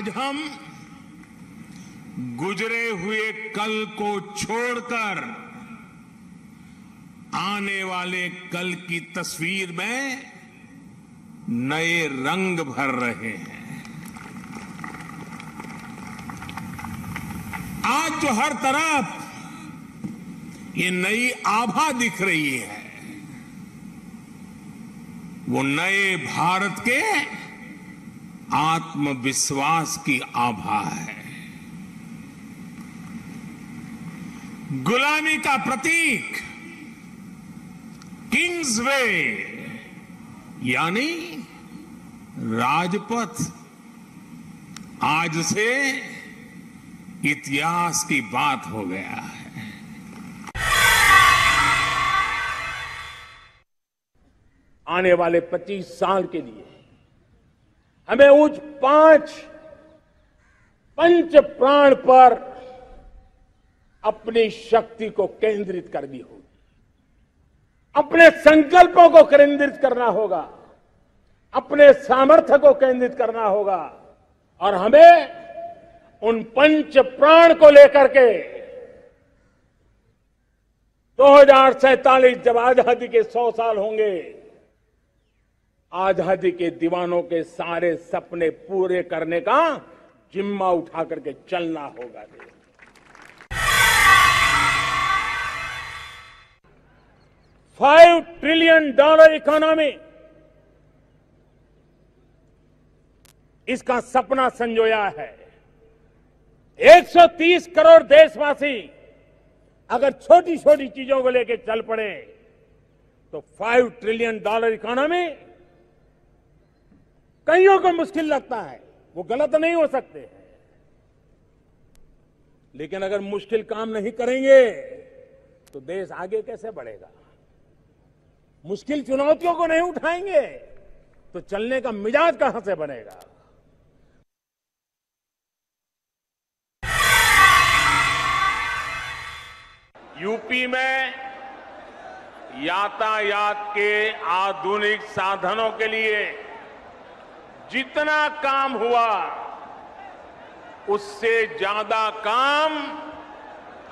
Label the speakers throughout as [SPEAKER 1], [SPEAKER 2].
[SPEAKER 1] आज हम गुजरे हुए कल को छोड़कर आने वाले कल की तस्वीर में नए रंग भर रहे हैं। आज जो हर तरफ ये नई आभा दिख रही है, वो नए भारत के आत्मविश्वास की आभा है। गुलामी का प्रतीक किंग्स वे यानी राजपथ आज से इतिहास की बात हो गया है।
[SPEAKER 2] आने वाले 25 साल के लिए हमें उस 5 पंच प्राण पर अपनी शक्ति को केंद्रित करनी होगी, अपने संकल्पों को केंद्रित करना होगा, अपने सामर्थ्य को केंद्रित करना होगा और हमें उन पंच प्राण को लेकर के 2047 जब आजादी के 100 साल होंगे, आजादी के दीवानों के सारे सपने पूरे करने का जिम्मा उठा करके चलना होगा। $5 ट्रिलियन इकोनॉमी, इसका सपना संजोया है। 130 करोड़ देशवासी अगर छोटी छोटी चीजों को लेकर चल पड़े तो $5 ट्रिलियन इकोनॉमी कईयों को मुश्किल लगता है, वो गलत नहीं हो सकते, लेकिन अगर मुश्किल काम नहीं करेंगे तो देश आगे कैसे बढ़ेगा? मुश्किल चुनौतियों को नहीं उठाएंगे तो चलने का मिजाज कहां से बनेगा? यूपी में यातायात के आधुनिक साधनों के लिए जितना काम हुआ उससे ज्यादा काम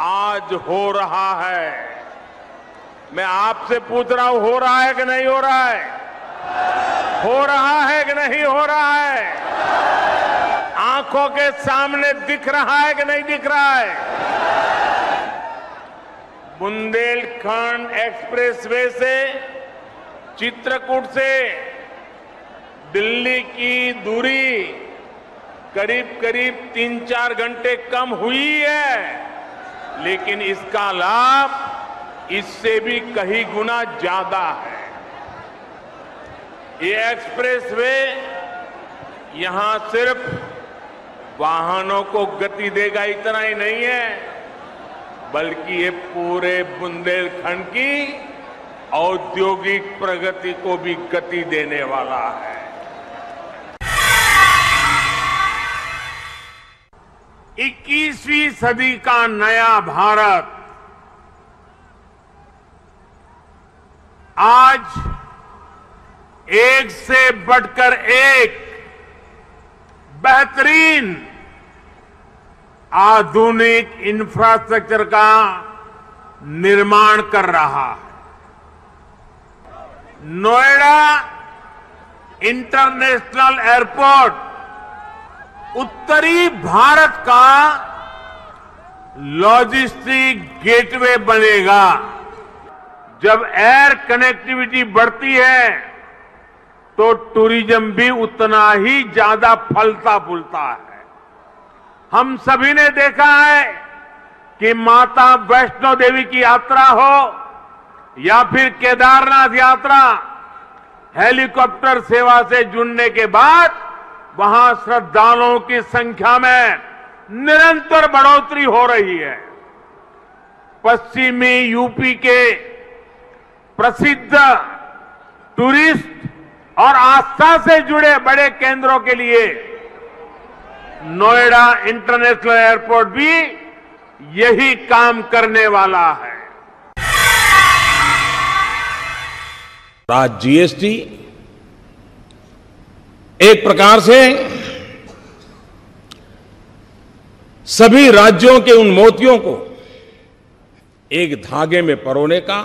[SPEAKER 2] आज हो रहा है। मैं आपसे पूछ रहा हूं, हो रहा है कि नहीं हो रहा है? हो रहा है कि नहीं हो रहा है? आंखों के सामने दिख रहा है कि नहीं दिख रहा है? बुंदेलखंड एक्सप्रेसवे से चित्रकूट से दिल्ली की दूरी करीब करीब 3-4 घंटे कम हुई है, लेकिन इसका लाभ इससे भी कहीं गुना ज्यादा है। ये एक्सप्रेसवे यहां सिर्फ वाहनों को गति देगा इतना ही नहीं है, बल्कि ये पूरे बुंदेलखंड की औद्योगिक प्रगति को भी गति देने वाला है। 21वीं सदी का नया भारत आज एक से बढ़कर एक बेहतरीन आधुनिक इंफ्रास्ट्रक्चर का निर्माण कर रहा है। नोएडा इंटरनेशनल एयरपोर्ट उत्तरी भारत का लॉजिस्टिक गेटवे बनेगा। जब एयर कनेक्टिविटी बढ़ती है तो टूरिज्म भी उतना ही ज्यादा फलता फूलता है। हम सभी ने देखा है कि माता वैष्णो देवी की यात्रा हो या फिर केदारनाथ यात्रा, हेलीकॉप्टर सेवा से जुड़ने के बाद वहां श्रद्धालुओं की संख्या में निरंतर बढ़ोतरी हो रही है। पश्चिमी यूपी के प्रसिद्ध टूरिस्ट और आस्था से जुड़े बड़े केंद्रों के लिए नोएडा इंटरनेशनल एयरपोर्ट भी यही काम करने वाला है।
[SPEAKER 1] आज जीएसटी एक प्रकार से सभी राज्यों के उन मोतियों को एक धागे में परोने का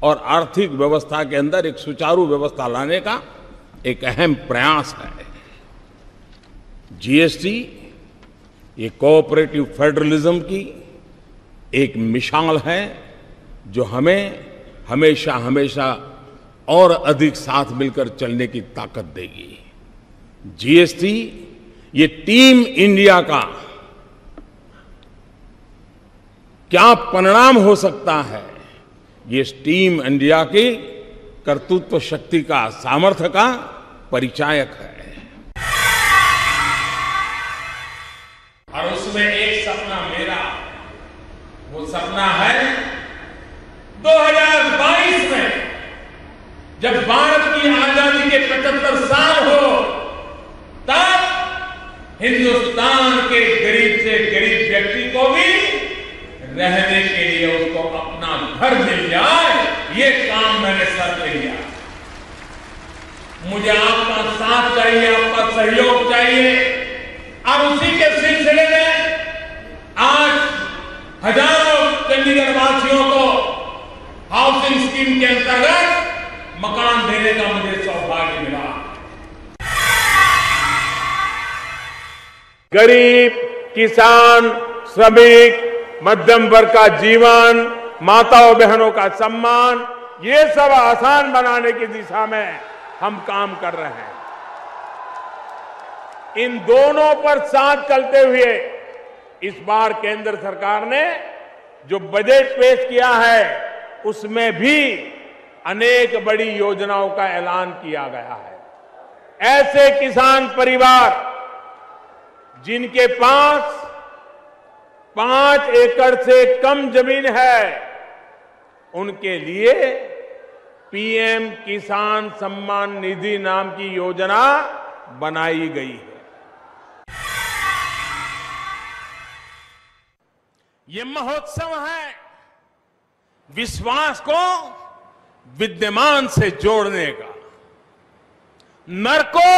[SPEAKER 1] और आर्थिक व्यवस्था के अंदर एक सुचारू व्यवस्था लाने का एक अहम प्रयास है। जीएसटी ये कोऑपरेटिव फेडरलिज्म की एक मिसाल है जो हमें हमेशा हमेशा और अधिक साथ मिलकर चलने की ताकत देगी। जीएसटी ये टीम इंडिया का क्या परिणाम हो सकता है, ये टीम इंडिया की कर्तृत्व शक्ति का, सामर्थ्य का परिचायक है। और उसमें एक सपना मेरा, वो सपना है 2022 में जब भारत की आजादी के 75 साल हो, तब हिंदुस्तान के गरीब से गरीब व्यक्ति को भी रहने के लिए उसको अपना घर मिल जाए, ये काम मैंने सर पे लिया। मुझे आपका साथ चाहिए, आपका सहयोग चाहिए। और उसी के सिलसिले में आज हजारों चंडीगढ़ वासियों को हाउसिंग स्कीम के अंतर्गत मकान देने का मुझे सौभाग्य मिला।
[SPEAKER 2] गरीब, किसान, श्रमिक, मध्यम वर्ग का जीवन, माताओं बहनों का सम्मान, ये सब आसान बनाने की दिशा में हम काम कर रहे हैं। इन दोनों पर साथ चलते हुए इस बार केंद्र सरकार ने जो बजट पेश किया है उसमें भी अनेक बड़ी योजनाओं का ऐलान किया गया है। ऐसे किसान परिवार जिनके पास 5 एकड़ से कम जमीन है, उनके लिए पीएम किसान सम्मान निधि नाम की योजना बनाई गई है। ये महोत्सव है विश्वास को विद्यमान से जोड़ने का, नर को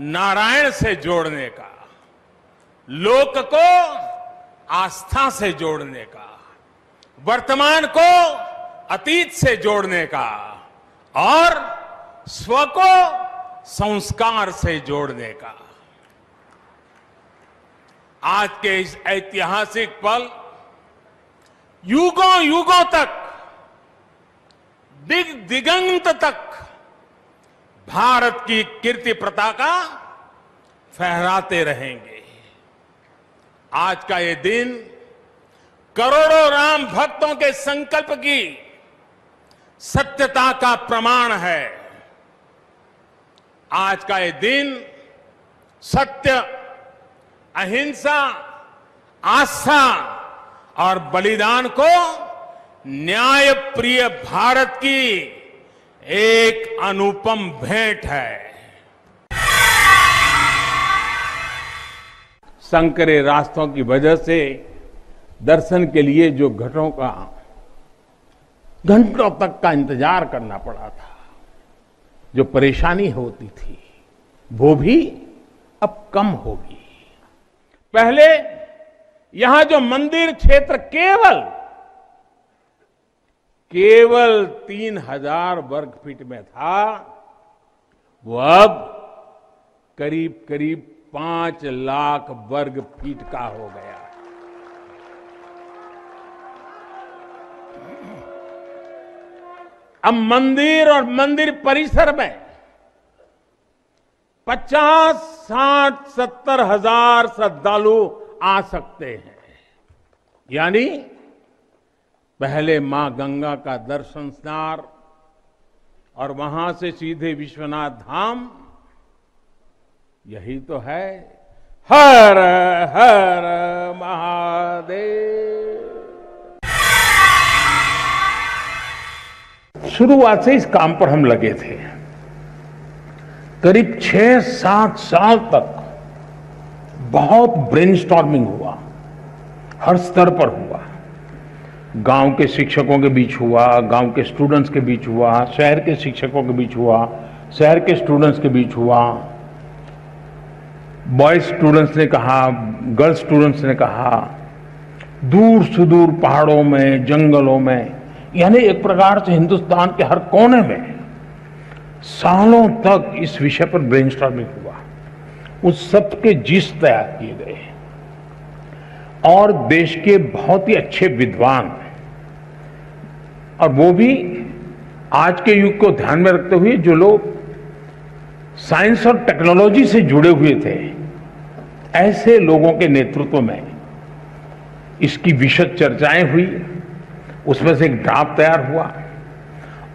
[SPEAKER 2] नारायण से जोड़ने का, लोक को आस्था से जोड़ने का, वर्तमान को अतीत से जोड़ने का और स्व को संस्कार से जोड़ने का। आज के इस ऐतिहासिक पल युगों युगों तक, दिगंत तक भारत की कीर्ति पताका फहराते रहेंगे। आज का ये दिन करोड़ों राम भक्तों के संकल्प की सत्यता का प्रमाण है। आज का ये दिन सत्य, अहिंसा, आस्था और बलिदान को न्याय प्रिय भारत की एक अनुपम भेंट है। संकरे रास्तों की वजह से दर्शन के लिए जो घंटों तक का इंतजार करना पड़ा था, जो परेशानी होती थी, वो भी अब कम होगी। पहले यहां जो मंदिर क्षेत्र केवल 3000 वर्ग फीट में था, वो अब करीब करीब 5 लाख वर्ग फीट का हो गया। अब मंदिर और मंदिर परिसर में 50, 60, 70 हजार श्रद्धालु आ सकते हैं। यानी पहले मां गंगा का दर्शन स्नान और वहां से सीधे विश्वनाथ धाम, यही तो है। हर हर महादेव। शुरुआत से इस काम पर हम लगे थे। करीब 6-7 साल तक बहुत ब्रेनस्टॉर्मिंग हुआ, हर स्तर पर हुआ। गांव के शिक्षकों के बीच हुआ, गांव के स्टूडेंट्स के बीच हुआ, शहर के शिक्षकों के बीच हुआ, शहर के स्टूडेंट्स के बीच हुआ।
[SPEAKER 1] बॉयज स्टूडेंट्स ने कहा, गर्ल्स स्टूडेंट्स ने कहा, दूर सुदूर पहाड़ों में, जंगलों में, यानी एक प्रकार से हिंदुस्तान के हर कोने में सालों तक इस विषय पर ब्रेनस्टॉर्मिंग हुआ। उस सब के जिस तैयार किए गए और देश के बहुत ही अच्छे विद्वान, और वो भी आज के युग को ध्यान में रखते हुए जो लोग साइंस और टेक्नोलॉजी से जुड़े हुए थे, ऐसे लोगों के नेतृत्व में इसकी विशद चर्चाएं हुई। उसमें से एक ड्राफ्ट तैयार हुआ।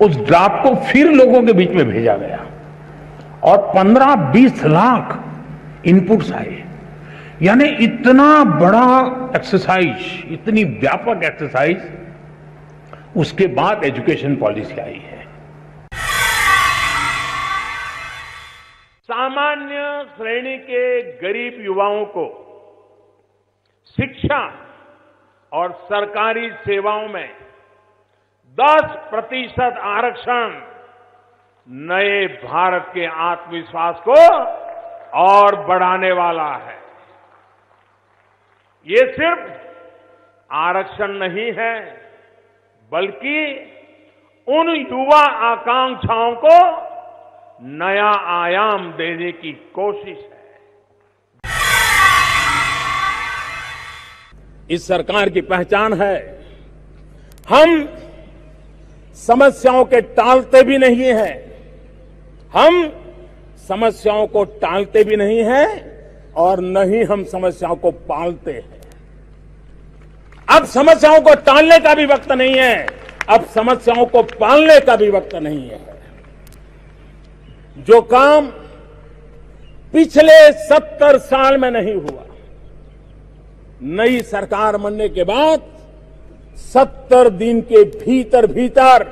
[SPEAKER 1] उस ड्राफ्ट को फिर लोगों के बीच में भेजा गया और 15-20 लाख इनपुट्स आए। यानी इतना बड़ा एक्सरसाइज, इतनी व्यापक एक्सरसाइज, उसके बाद एजुकेशन पॉलिसी आई है।
[SPEAKER 2] सामान्य श्रेणी के गरीब युवाओं को शिक्षा और सरकारी सेवाओं में 10% आरक्षण नए भारत के आत्मविश्वास को और बढ़ाने वाला है। ये सिर्फ आरक्षण नहीं है, बल्कि उन युवा आकांक्षाओं को नया आयाम देने की कोशिश है। इस सरकार की पहचान है, हम समस्याओं के टालते भी नहीं हैं, हम समस्याओं को टालते भी नहीं हैं और न ही हम समस्याओं को पालते हैं। अब समस्याओं को टालने का भी वक्त नहीं है, अब समस्याओं को पालने का भी वक्त नहीं है। जो काम पिछले 70 साल में नहीं हुआ, नई सरकार बनने के बाद 70 दिन के भीतर भीतर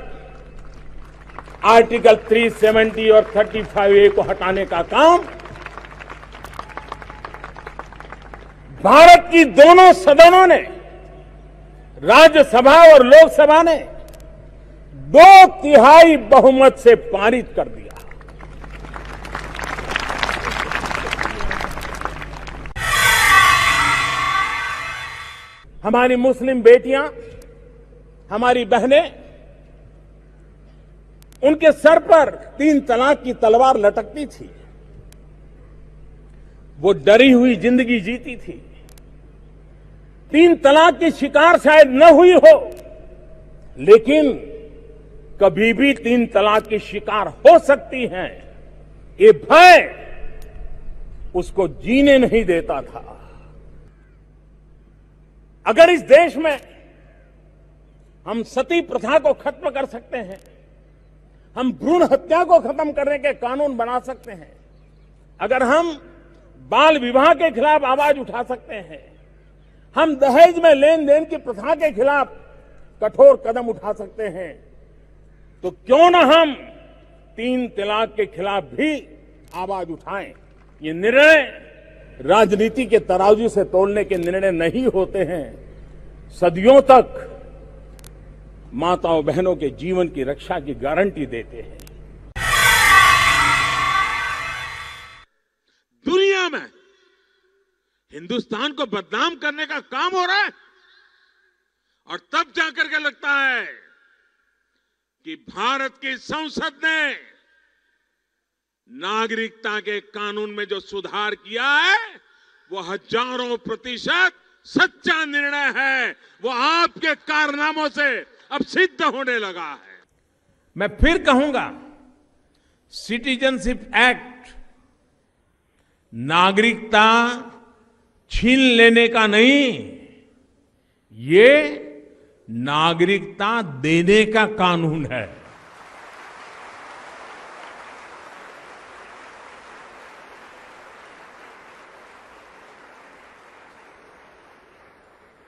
[SPEAKER 2] आर्टिकल 370 और 35A को हटाने का काम भारत की दोनों सदनों ने, राज्यसभा और लोकसभा ने 2/3 बहुमत से पारित कर दिया। हमारी मुस्लिम बेटियां, हमारी बहनें, उनके सर पर 3 तलाक की तलवार लटकती थी। वो डरी हुई जिंदगी जीती थी। 3 तलाक की शिकार शायद न हुई हो, लेकिन कभी भी 3 तलाक की शिकार हो सकती हैं, ये भय उसको जीने नहीं देता था। अगर इस देश में हम सती प्रथा को खत्म कर सकते हैं, हम भ्रूण हत्या को खत्म करने के कानून बना सकते हैं, अगर हम बाल विवाह के खिलाफ आवाज उठा सकते हैं, हम दहेज में लेन देन की प्रथा के खिलाफ कठोर कदम उठा सकते हैं, तो क्यों न हम 3 तलाक के खिलाफ भी आवाज उठाएं। ये निर्णय राजनीति के तराजू से तोलने के निर्णय नहीं होते हैं, सदियों तक माताओं बहनों के जीवन की रक्षा की गारंटी देते हैं।
[SPEAKER 3] दुनिया में हिंदुस्तान को बदनाम करने का काम हो रहा है और तब जाकर के लगता है कि भारत की संसद ने नागरिकता के कानून में जो सुधार किया है वो हजारों % सच्चा निर्णय है, वो आपके कारनामों से अब सिद्ध होने लगा है।
[SPEAKER 1] मैं फिर कहूंगा, सिटीजनशिप एक्ट नागरिकता छीन लेने का नहीं, ये नागरिकता देने का कानून है।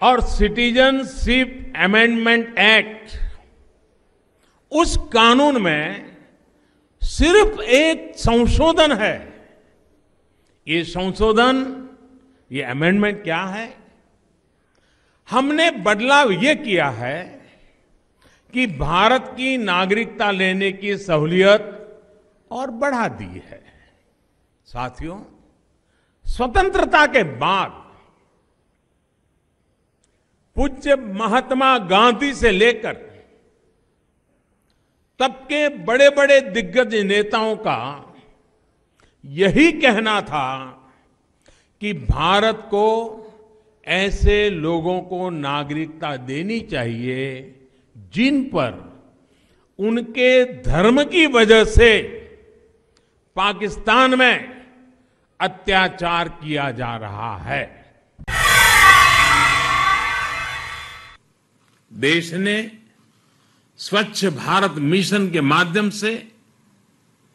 [SPEAKER 1] और सिटीजनशिप अमेंडमेंट एक्ट, उस कानून में सिर्फ एक संशोधन है। ये संशोधन, ये अमेंडमेंट क्या है? हमने बदलाव ये किया है कि भारत की नागरिकता लेने की सहूलियत और बढ़ा दी है। साथियों, स्वतंत्रता के बाद पूज्य महात्मा गांधी से लेकर तब के बड़े बड़े दिग्गज नेताओं का यही कहना था कि भारत को ऐसे लोगों को नागरिकता देनी चाहिए जिन पर उनके धर्म की वजह से पाकिस्तान में अत्याचार किया जा रहा है।
[SPEAKER 3] देश ने स्वच्छ भारत मिशन के माध्यम से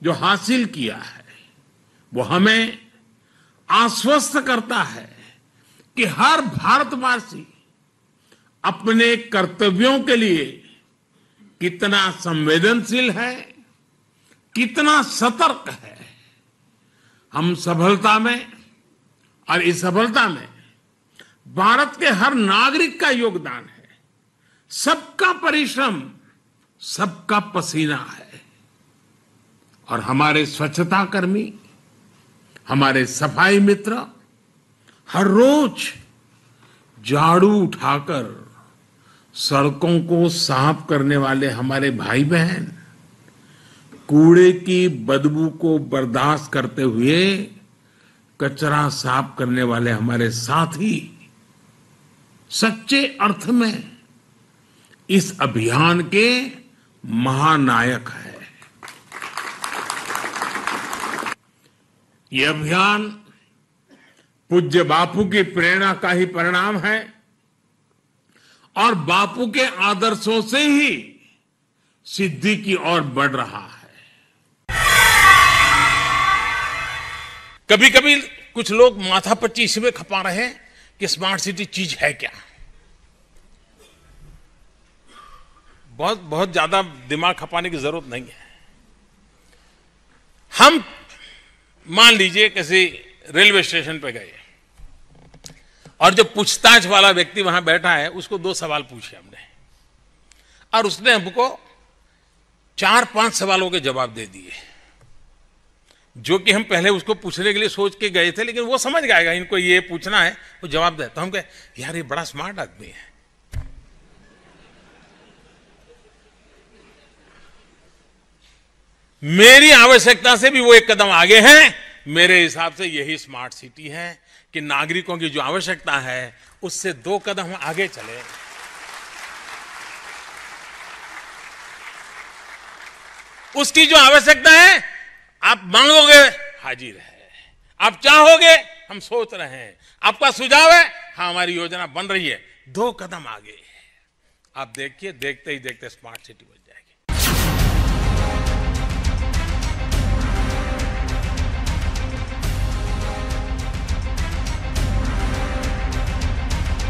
[SPEAKER 3] जो हासिल किया है वो हमें आश्वस्त करता है कि हर भारतवासी अपने कर्तव्यों के लिए कितना संवेदनशील है, कितना सतर्क है। हम सफलता में और इस सफलता में भारत के हर नागरिक का योगदान है, सबका परिश्रम, सबका पसीना है। और हमारे स्वच्छता कर्मी, हमारे सफाई मित्र हर रोज झाड़ू उठाकर सड़कों को साफ करने वाले हमारे भाई बहन, कूड़े की बदबू को बर्दाश्त करते हुए कचरा साफ करने वाले हमारे साथी सच्चे अर्थ में इस अभियान के महानायक है। ये अभियान पूज्य बापू की प्रेरणा का ही परिणाम है और बापू के आदर्शों से ही सिद्धि की ओर बढ़ रहा है।
[SPEAKER 1] कभी कभी कुछ लोग माथापच्ची इसमें खपा रहे हैं कि स्मार्ट सिटी चीज है क्या। बहुत ज्यादा दिमाग खपाने की जरूरत नहीं है। हम मान लीजिए किसी रेलवे स्टेशन पे गए और जो पूछताछ वाला व्यक्ति वहां बैठा है उसको 2 सवाल पूछे हमने और उसने हमको 4-5 सवालों के जवाब दे दिए, जो कि हम पहले उसको पूछने के लिए सोच के गए थे, लेकिन वो समझ गएगा इनको ये पूछना है, वो जवाब दे। तो हम कहे यार ये बड़ा स्मार्ट आदमी है। मेरी आवश्यकता से भी वो एक कदम आगे हैं। मेरे हिसाब से यही स्मार्ट सिटी है कि नागरिकों की जो आवश्यकता है उससे 2 कदम आगे चले। उसकी जो आवश्यकता है आप मांगोगे, हाजिर है। आप चाहोगे, हम सोच रहे हैं। आपका सुझाव है, हाँ हमारी योजना बन रही है। 2 कदम आगे। आप देखिए, देखते ही देखते स्मार्ट सिटी